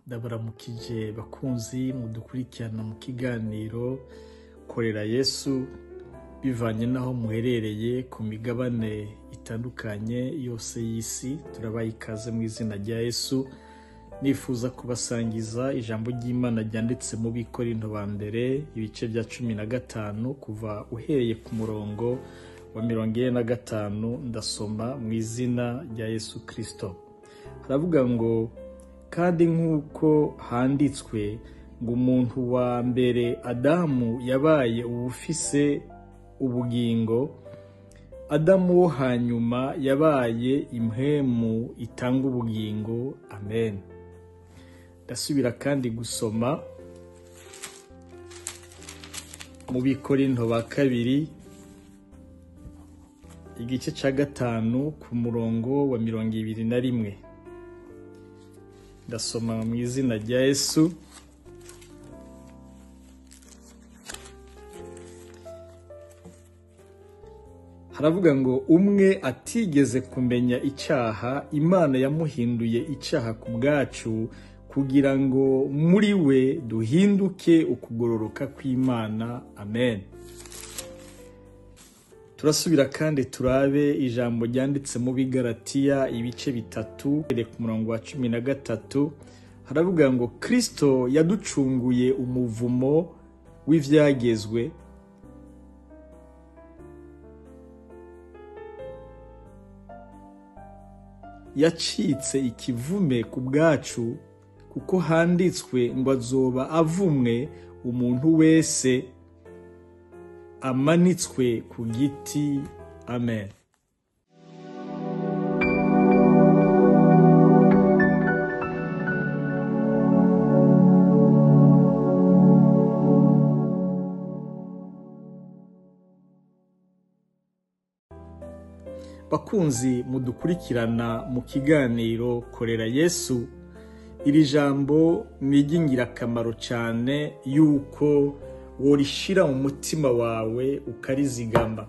ndabaramukije bakunzi mudukurikirana mu kiganiro korera Yesu bivanye naho muherereye ku migabane itandukanye yose y'isi. Turabaye ikaze mu izina rya Yesu. Nifuza kubasangiza ijambo ry'Imana ryanditse mu Bikorinto ba mbere ibice bya 15 kuva uhereye ku murongo wa 45 ndasoma mu izina rya Yesu Kristo. Haravuga ngo kandi nk'uko handitswe ngo umuntu wa mbere Adamu yabaye ubufise ubugingo, Adamu wo hanyuma yabaye impwemu itanga ubugingo. Amen. Ndasubira kandi gusoma mu Bikorinto ba kabiri igice ca 5 ku murongo wa 21. Ndasoma mu izina rya Yesu. Haravuga ngo umwe atigeze kumenya icyaha, Imana yamuhinduye icyaha ku bwacu kugira ngo muri we duhinduke ukugororoka kw'Imana. Amen. Turasubira kandi turabe ijambo ryanditse mu Bigalatiya ibice 3 ku murongo wa 13. Haravuga ngo Kristo yaducunguye umuvumo w'ivyagezwe, yacitse ikivume ku bwacu, kuko handitswe ngo azoba avumwe umuntu wese amanitswe ku giti. Amen. Bakunzi mudukurikirana mu kiganiro korera Yesu, iri jambo ni iry'ingirakamaro cyane yuko worishira mu mutima wawe ukarizigama.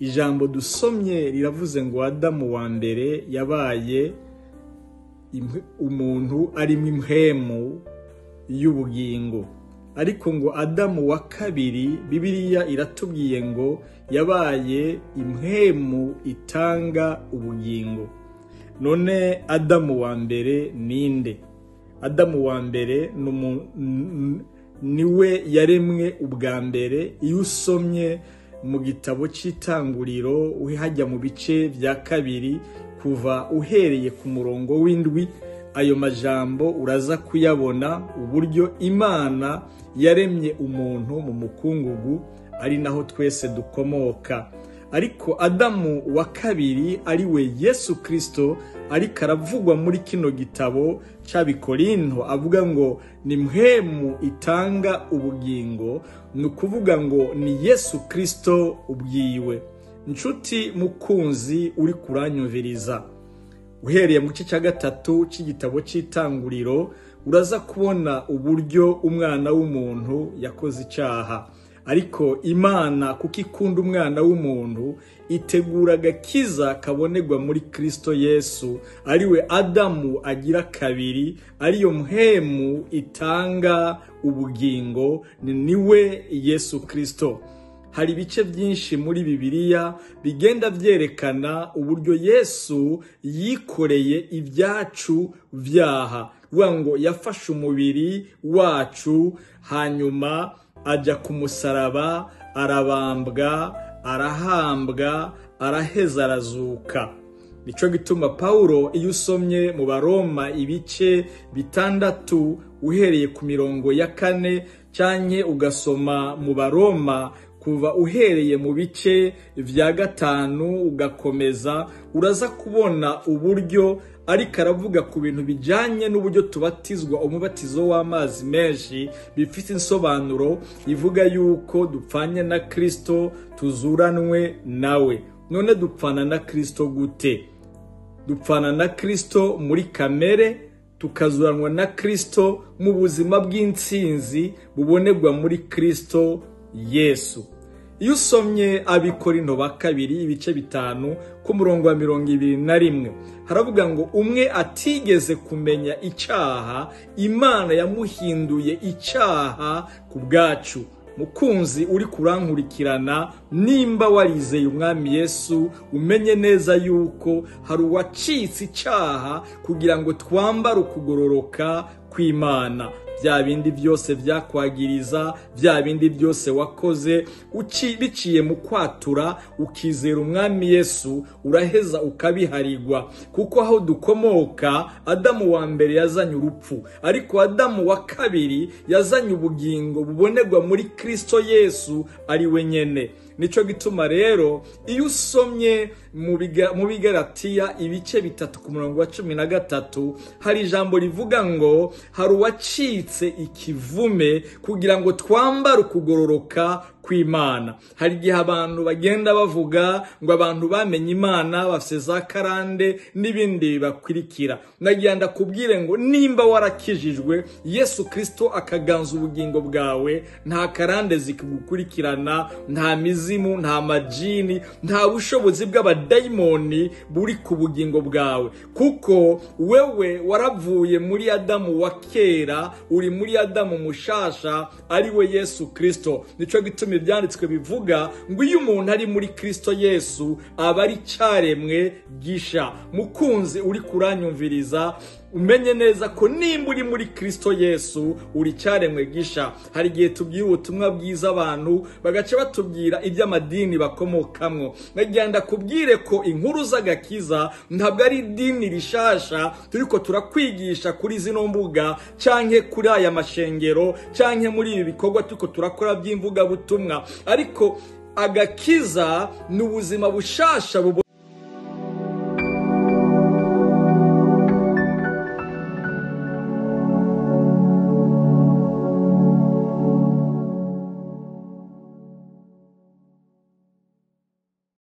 Ijambo dusomye riravuze ngo Adamu wa mbere yabaye umuntu arimo impwemu y'ubugingo, ariko ngo Adamu wa kabiri Bibiliya iratubwiye ngo yabaye impwemu itanga ubugingo. None Adamu wa mbere ninde? Adamu wa mbere niwe yaremwe ubwa mbere. Iyo usomye mu gitabo cy'Itanguriro uhajya mu bice bya 2 kuva uhereye ku murongo w'7, ayo majambo uraza kuyabona uburyo Imana yaremye umuntu mu mukungugu, ari naho twese dukomoka. Ariko Adamu wa kabiri ari we Yesu Kristo ariko aravugwa muri kino gitabo cy'Abikorinto, avuga ngo ni mpwemu itanga ubugingo, ni ukuvuga ngo ni Yesu Kristo ubwiwe. Nshuti mukunzi uri kuranyumviriza, uhereye mu gice cya 3 cy'igitabo cy'Itanguriro uraza kubona uburyo umwana w'umuntu yakoze icyaha, ariko Imana kuko ikunda umwana w'umuntu itegura agakiza kabonerwa muri Kristo Yesu, ariwe Adamu agira kabiri, ariyo mpwemu itanga ubugingo, niwe Yesu Kristo. Hari ibice byinshi muri Bibiliya bigenda byerekana uburyo Yesu yikoreye ibyacu byaha, ngo yafashe umubiri wacu hanyuma aja ku musaraba, arabambwa, arahambwa, araheza, arazuka. Nico gituma Paulo iyo usomye mu Baroma ibice 6 uhereye ku mirongo ya 4 canke ugasoma mu Baroma kuva uhereye mu bice vya 5 ugakomeza, uraza kubona uburyo ariko aravuga ku bintu bijanye n'uburyo tubatizwa umubatizo w'amazi menshi, bifite insobanuro ivuga yuko dupfanye na Kristo tuzuranwe nawe. None dupfana na Kristo gute? Dupfana na Kristo muri kamere, tukazuranwa na Kristo mu buzima bw'intsinzi bubonerwa muri Kristo Yesu. iyo usomye Abikorinto ba kabiri ibice 5 ku murongo wa 21 haravuga ngo umwe atigeze kumenya icyaha Imana yamuhinduye icyaha ku bwacu. Mukunzi uri kurankurikirana, nimba warizeye umwami Yesu, umenye neza yuko hari uwacitse icyaha kugira ngo twambare ukugororoka kw'Imana. Bya bindi byose byakwagiriza, bya bindi byose wakoze biciye mu kwatura ukizera umwami Yesu, uraheza ukabiharirwa. Kuko aho dukomoka, Adamu wa mbere yazanye urupfu, ariko Adamu wa kabiri yazanye ubugingo bubonerwa muri Kristo Yesu ari we nyene. Nico gituma rero iyo usomye mu Bigalatiya ibice 3 ku murongo wa 13 hari ijambo rivuga ngo hari uwacitse ikivume kugira ngo twambare ukugororoka kw'Imana. Hari igihe abantu bagenda bavuga ngo abantu bamenye Imana bafise za karande n'ibindi bibakurikira. Nagira ndakubwire ngo nimba warakijijwe, Yesu Kristo akaganza ubugingo bwawe, nta karande zikugukurikirana, nta mizimu, nta majini, nta bushobozi bw'abadayimoni buri ku bugingo bwawe, kuko wewe waravuye muri Adamu wa kera, uri muri Adamu mushasha ari we Yesu Kristo. Nico gituma ibyanditswe bivuga ngo iyo umuntu ari muri Kristo Yesu aba ari cyaremwe gisha. Mukunzi uri kuranyumviriza, umenye neza ko nimba uri muri Kristo Yesu uri cyaremwe gisha. Hari igihe tubwira ubutumwa bwiza abantu bagace batubwira iby'amadini bakomokamwo. Nagenda kubwire ko inkuru z'agakiza ntabwo ari dini rishasha turiko turakwigisha kuri zino mbuga canke kuri aya mashengero canke muri ibi bikorwa turiko turakora by'imvuga butumwa, ariko agakiza n'ubuzima bushasha